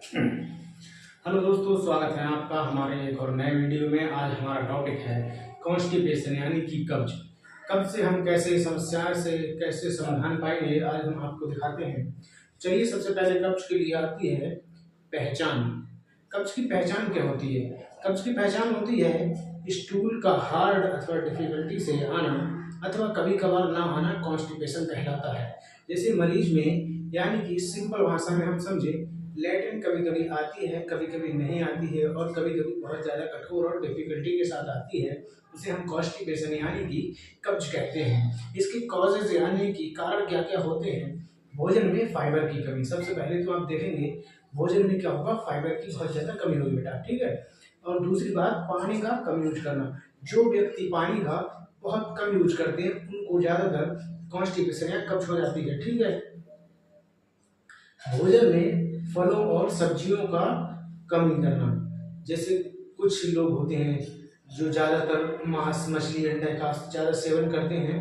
Hello दोस्तों, स्वागत है आपका हमारे एक और नए वीडियो में। आज हमारा टॉपिक है कॉन्स्टिपेशन यानी कि कब्ज। कब्ज से हम कैसे समस्या से कैसे समाधान पाएंगे, आज हम आपको दिखाते हैं। चलिए, सबसे पहले कब्ज के लिए आती है पहचान। कब्ज की पहचान क्या होती है? कब्ज की पहचान होती है स्टूल का हार्ड अथवा डिफिकल्टी से आना अथवा कभी कभार ना आना कॉन्स्टिपेशन कहलाता है। जैसे मरीज में, यानी कि सिंपल भाषा में हम समझे, लैट्रिन कभी कभी आती है, कभी कभी नहीं आती है और कभी कभी बहुत ज़्यादा कठोर और डिफिकल्टी के साथ आती है। उसे हम कॉन्स्टिपेशन यानी कि कब्ज कहते हैं। इसके कॉजेज यानी कि कारण क्या क्या होते हैं? भोजन में फाइबर की कमी। सबसे पहले तो आप देखेंगे भोजन में क्या होगा, फाइबर की बहुत ज़्यादा कमी होगी बेटा, ठीक है। और दूसरी बात, पानी का कम यूज करना। जो व्यक्ति पानी का बहुत कम यूज करते हैं उनको ज़्यादातर कॉन्स्टिपेशन या कब्ज हो जाती है, ठीक है। भोजन में फलों और सब्जियों का कमी करना। जैसे कुछ लोग होते हैं जो ज़्यादातर मांस मछली अंडे का ज़्यादा सेवन करते हैं,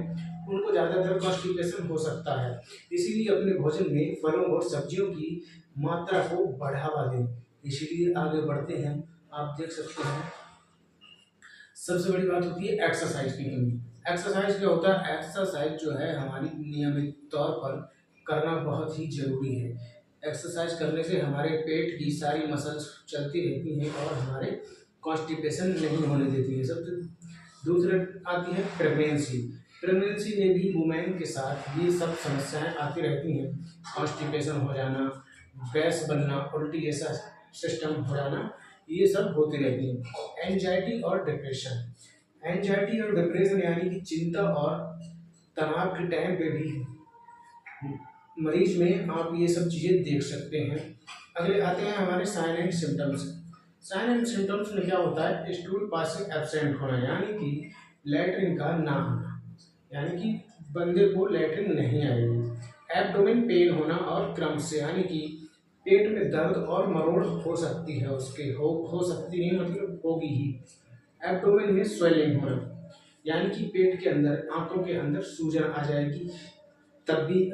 उनको ज़्यादातर कॉन्स्टिपेशन हो सकता है। इसीलिए अपने भोजन में फलों और सब्जियों की मात्रा को बढ़ावा दें। इसीलिए आगे बढ़ते हैं, आप देख सकते हैं। सबसे बड़ी बात होती है एक्सरसाइज की कमी। एक्सरसाइज क्या होता है? एक्सरसाइज जो है हमारी नियमित तौर पर करना बहुत ही जरूरी है। एक्सरसाइज करने से हमारे पेट की सारी मसल्स चलती रहती हैं और हमारे कॉन्स्टिपेशन नहीं होने देती है। सबसे दूसरे आती है प्रेगनेंसी। प्रेगनेंसी में भी वुमेन के साथ ये सब समस्याएं आती रहती हैं। कॉन्स्टिपेशन हो जाना, गैस बनना, उल्टी ऐसा सिस्टम हो जाना, ये सब होती रहती है। एंजाइटी और डिप्रेशन। एंजाइटी और डिप्रेशन यानी कि चिंता और तनाव के टाइम पे भी मरीज में आप ये सब चीज़ें देख सकते हैं। अगले आते हैं हमारे sign and symptoms. Sign and symptoms में क्या होता है? स्टूल पासिंग एब्सेंट होना, यानी कि लैट्रिन का ना आना, यानी कि बंदे को लैट्रिन नहीं आएगी। एब्डोमेन पेन होना और क्रम्स, यानी कि पेट में दर्द और मरोड़ हो सकती है, उसके हो सकती नहीं, मतलब होगी ही। एब्डोमेन में स्वेलिंग होना, यानी कि पेट के अंदर, आंतों के अंदर सूजन आ जाएगी। तब भी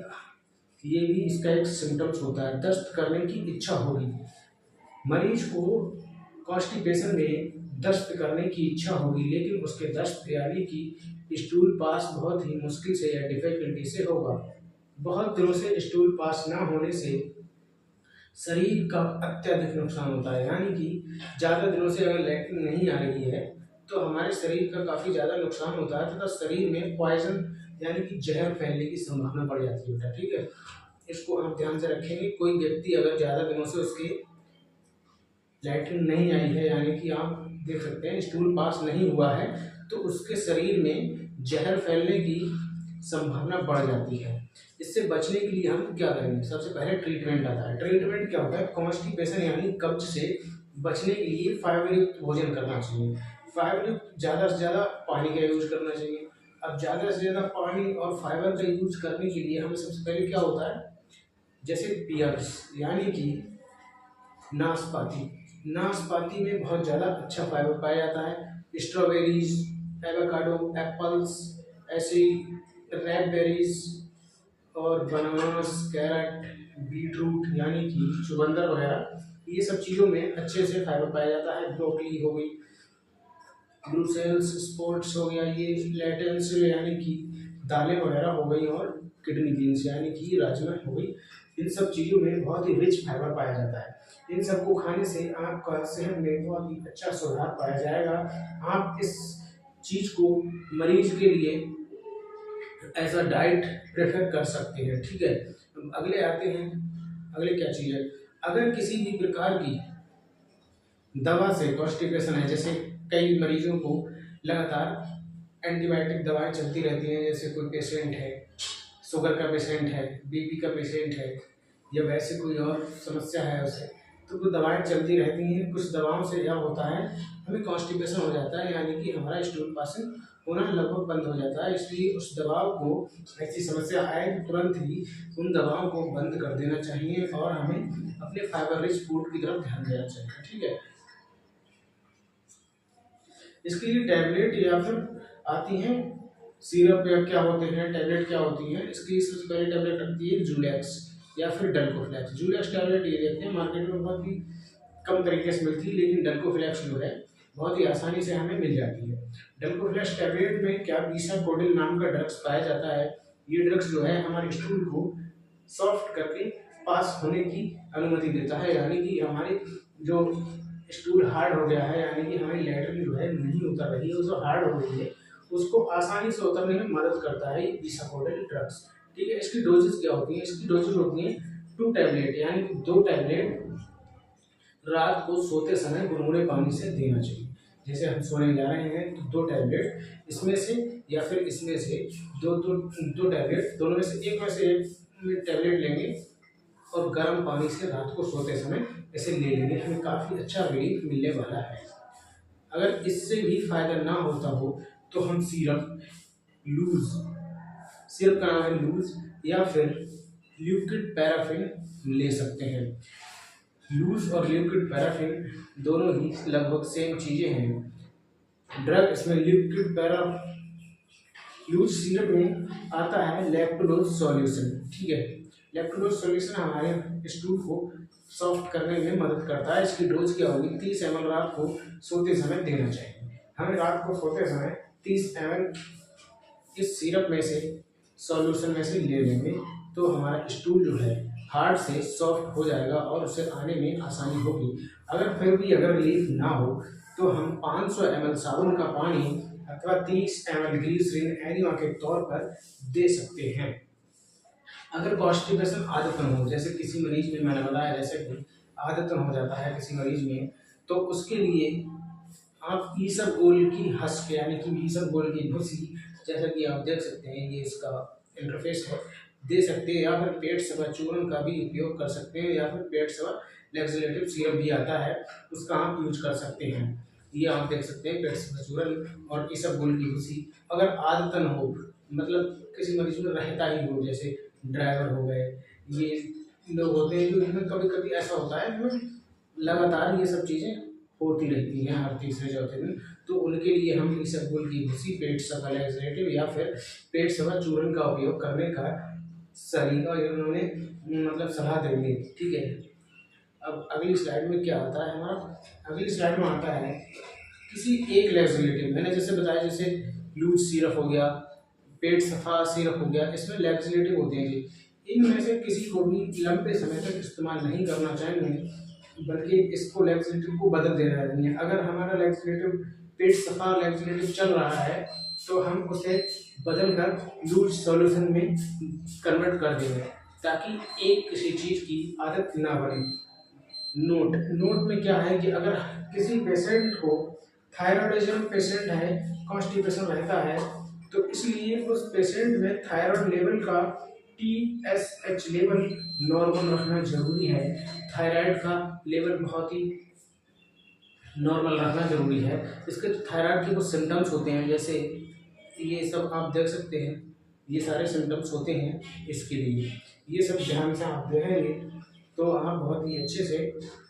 ये भी इसका एक सिम्टम्स होता है। दस्त करने की इच्छा होगी। मरीज को कॉन्स्टिपेशन में दस्त करने की इच्छा होगी, लेकिन उसके दस्त यानी कि स्टूल पास बहुत ही मुश्किल से या डिफिकल्टी से होगा। बहुत दिनों से स्टूल पास ना होने से शरीर का अत्यधिक नुकसान होता है, यानी कि ज़्यादा दिनों से अगर लैट्रिन नहीं आ रही है तो हमारे शरीर का काफ़ी ज़्यादा नुकसान होता है तथा शरीर में पॉइजन यानी कि जहर फैलने की संभावना बढ़ जाती है बेटा, ठीक है। इसको आप ध्यान से रखेंगे। कोई व्यक्ति अगर ज़्यादा दिनों से उसके लैट्रिन नहीं आई है, यानी कि आप देख सकते हैं स्टूल पास नहीं हुआ है, तो उसके शरीर में जहर फैलने की संभावना बढ़ जाती है। इससे बचने के लिए हम क्या करेंगे? सबसे पहले ट्रीटमेंट आता है। ट्रीटमेंट क्या होता है? कॉन्स्टिपेशन यानी कब्ज से बचने के लिए फाइबर युक्त भोजन करना चाहिए। फाइबर युक्त ज़्यादा से ज़्यादा पानी का यूज करना चाहिए। अब ज़्यादा से ज़्यादा पानी और फाइबर का यूज करने के लिए हमें सबसे पहले क्या होता है, जैसे पियर्स यानी कि नाशपाती। नाशपाती में बहुत ज़्यादा अच्छा फाइबर पाया जाता है। स्ट्रॉबेरीज, एवोकाडो, एप्पल्स, ऐसी रैपबेरीज और बनानास, कैरेट, बीटरूट यानी कि चुकंदर वगैरह, ये सब चीज़ों में अच्छे से फाइबर पाया जाता है। ब्रोकली हो गई, ब्रूसेल्स स्पोर्ट्स हो गया, ये लेटेंस यानी कि दालें वगैरह हो गई, और किडनी बीन्स यानी कि राजमा हो गई। इन सब चीज़ों में बहुत ही रिच फाइबर पाया जाता है। इन सबको खाने से आपका सेहत में बहुत ही अच्छा सुधार पाया जाएगा। आप इस चीज़ को मरीज के लिए एज अ डाइट प्रेफर कर सकते हैं, ठीक है। अब अगले आते हैं, अगले क्या चीज़ है? अगर किसी भी प्रकार की दवा से कॉन्स्टिपेशन है, जैसे कई मरीजों को लगातार एंटीबायोटिक दवाएं चलती रहती हैं, जैसे कोई पेशेंट है, शुगर का पेशेंट है, बीपी का पेशेंट है, या वैसे कोई और समस्या है उसे, तो वो दवाएं चलती रहती हैं। कुछ दवाओं से क्या होता है, हमें कॉन्स्टिपेशन हो जाता है, यानी कि हमारा स्टूल पासिंग होना लगभग बंद हो जाता है। इसलिए उस दवाओं को, ऐसी समस्या आए तो तुरंत ही उन दवाओं को बंद कर देना चाहिए और हमें अपने फाइबर रिच फूड की तरफ ध्यान देना चाहिए, ठीक है। इसके लिए टैबलेट या फिर आती हैं सिरप, या क्या होते हैं टैबलेट क्या होती हैं, इसकी सबसे पहले टैबलेट आती है जूलैक्स, या फिर डल्कोफ्लैक्स। जूलेक्स टैबलेट ये देखते हैं मार्केट में बहुत ही कम तरीके से मिलती है, लेकिन डल्कोफ्लैक्स जो है बहुत ही आसानी से हमें मिल जाती है। डल्कोफ्लैक्स टैबलेट में क्या बीसाकोडिल नाम का ड्रग्स पाया जाता है। ये ड्रग्स जो है हमारे स्टूल को सॉफ्ट करके पास होने की अनुमति देता है, यानी कि हमारी जो स्टूल हार्ड हो गया है, यानी कि हमारी लैट्रिन जो है नहीं उतर रही है, वो जो हार्ड हो गई है उसको आसानी से उतरने में मदद करता है ये बीसाकोडिल ड्रग्स। ठीक है, इसकी डोजेस क्या होती है? इसकी डोजेस होती है 2 टैबलेट, यानी कि 2 टैबलेट रात को सोते समय गुनगुने पानी से देना चाहिए। जैसे हम सोने जा रहे हैं तो 2 टैबलेट इसमें से या फिर इसमें से दो टैबलेट, दोनों में से एक टैबलेट लेंगे और गर्म पानी से रात को सोते समय इसे ले लेंगे, हमें काफ़ी अच्छा रिलीफ मिलने वाला है। अगर इससे भी फायदा ना होता हो तो हम लूज सिरप का नाम है लूज, या फिर लिक्विड पैराफिन ले सकते हैं। लूज और लिक्विड पैराफिन दोनों ही लगभग सेम चीज़ें हैं। ड्रग इसमें लिक्विड पैरा लूज सिरप में आता है लैक्टोलोज सॉल्यूशन। ठीक है, लैक्टोलोज सॉल्यूशन हमारे स्टूल को सॉफ्ट करने में मदद करता है। इसकी डोज क्या होगी? 30 ml रात को सोते समय देना चाहिए। हमें रात को सोते समय 30 ml इस सिरप में से सॉल्यूशन में से ले लेंगे तो हमारा स्टूल जो है हार्ड से सॉफ्ट हो जाएगा और उसे आने में आसानी होगी। अगर फिर भी अगर रिलीफ ना हो तो हम 500 ml साबुन का पानी अथवा 30 ml ग्लिसरीन एनिमा के तौर पर दे सकते हैं। अगर कॉन्स्टिपेशन आदतन हो, जैसे किसी मरीज में मैंने बताया जैसे कि आदतन हो जाता है किसी मरीज में, तो उसके लिए आप ईसबगोल की हस्क यानी कि ईसबगोल की भूसी, जैसा कि आप देख सकते हैं ये इसका इंटरफेस है, दे सकते हैं, या फिर पेट सेवा चूर्ण का भी उपयोग कर सकते हैं, या फिर पेट सेवा लेक्सलेटिव सिरप भी आता है उसका आप यूज कर सकते हैं। ये आप देख सकते हैं पेट सेवा चूर्ण और ईसबगोल की भूसी। अगर आदतन हो, मतलब किसी मरीज में रहता ही हो, जैसे ड्राइवर हो गए, ये लोग होते हैं जो इनमें कभी कभी ऐसा होता है इनमें लगातार ये सब चीज़ें होती रहती हैं हर तीसरे चौथे दिन, तो उनके लिए हम इसबगोल की भूसी, पेट सेवा लैक्सेटिव या फिर पेट सेवा चूर्ण का उपयोग करने का सलीका इन्होंने मतलब सलाह देंगे। ठीक है, अब अगली स्लाइड में क्या आता है हमारा? अगली स्लाइड में आता है किसी एक लैक्सेटिव, मैंने जैसे बताया जैसे लूज सिरप हो गया, पेट सफा सिरप हो गया, इसमें लैक्सेटिव होते हैं जी। इनमें से किसी को भी लंबे समय तक इस्तेमाल नहीं करना चाहिए, बल्कि इसको लैक्सेटिव को बदल देना चाहिए। अगर हमारा लैक्सेटिव पेट सफा लैक्सेटिव चल रहा है तो हम उसे बदल कर लूज सॉल्यूशन में कन्वर्ट कर देंगे, ताकि एक किसी चीज़ की आदत ना बने। नोट में क्या है कि अगर किसी पेशेंट को थायराइडिज्म पेशेंट है, कॉन्स्टिपेशन रहता है, तो इसलिए उस पेशेंट में थायराइड लेवल का TSH लेवल नॉर्मल रखना जरूरी है। थायराइड का लेवल बहुत ही नॉर्मल रखना जरूरी है। इसके थायराइड के कुछ सिम्टम्स होते हैं, जैसे ये सब आप देख सकते हैं, ये सारे सिम्टम्स होते हैं इसके लिए। ये सब ध्यान से आप देखेंगे तो आप बहुत ही अच्छे से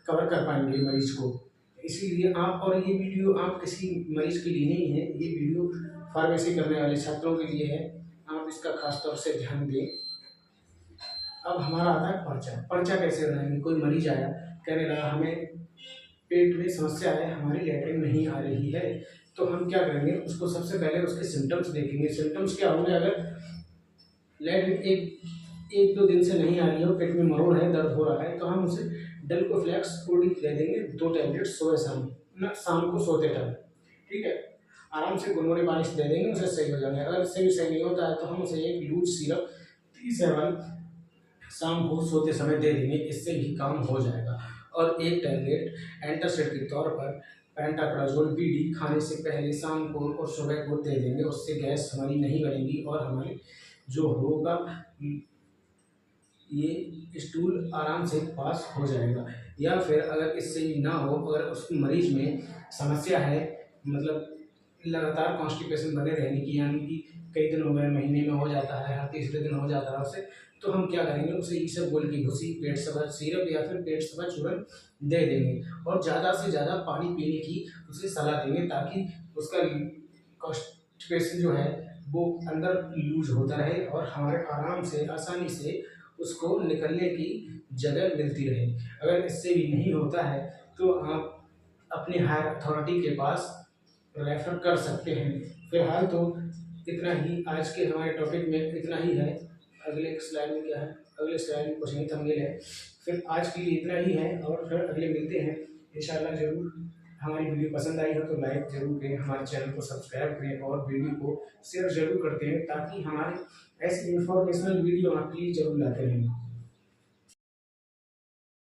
कवर कर पाएंगे मरीज को। इसीलिए आप, और ये वीडियो आप किसी मरीज के लिए नहीं है, ये वीडियो फार्मेसी करने वाले छात्रों के लिए है, आप इसका खास तौर से ध्यान दें। अब हमारा आता है पर्चा। पर्चा कैसे बनाएंगे? कोई मरीज आया, कहने लगा हमें पेट में समस्या है, हमारी लैट्रिन नहीं आ रही है, तो हम क्या करेंगे? उसको सबसे पहले उसके सिम्टम्स देखेंगे। सिम्टम्स क्या होंगे? अगर लैट्रिन एक दो दिन से नहीं आ रही हो, पेट में मरोड़ है, दर्द हो रहा है, तो हम उसे डल्कोफ्लैक्स OD दे देंगे 2 टैबलेट सुबह शाम, ना शाम को सोते टाइम। ठीक है, आराम से गुनगुने पानी से दे देंगे, उसे सही हो जाएगा। अगर इससे भी सही नहीं होता है तो हम उसे एक लूज सिरप 30 ml शाम को सोते समय दे देंगे, इससे भी काम हो जाएगा। और एक टैबलेट एंटासिड के तौर पर पेंटाप्राजोल BD खाने से पहले शाम को और सुबह को दे देंगे, उससे गैस हमारी नहीं बनेगी और हमारी जो होगा ये स्टूल आराम से पास हो जाएगा। या फिर अगर इससे भी ना हो, अगर उस मरीज में समस्या है, मतलब लगातार कॉन्स्टिपेशन बने रहने की, यानी कि कई दिन हो गए, महीने में हो जाता है, हर तीसरे दिन हो जाता है उसे, तो हम क्या करेंगे? उसे इसबगोल की भूसी, पेट सेवा सिरप या फिर पेट सेवा चूर्ण दे देंगे और ज़्यादा से ज़्यादा पानी पीने की उसे सलाह देंगे, ताकि उसका कॉन्स्टिपेशन जो है वो अंदर लूज होता रहे और हमारे आराम से आसानी से उसको निकलने की जगह मिलती रहे। अगर इससे भी नहीं होता है तो आप अपने हायर अथॉरिटी के पास रेफर कर सकते हैं। फिलहाल तो इतना ही, आज के हमारे टॉपिक में इतना ही है। अगले स्लाइड में क्या है, अगले स्लाइड में कुछ नहीं, थंबनेल है। फिर आज के लिए इतना ही है और फिर अगले मिलते हैं इंशाल्लाह। जरूर हमारी वीडियो पसंद आई हो तो लाइक जरूर करें, हमारे चैनल को सब्सक्राइब करें और वीडियो को शेयर जरूर करते हैं, ताकि हमारे ऐसी इंफॉर्मेशनल वीडियो आपके लिए जरूर लाते रहें।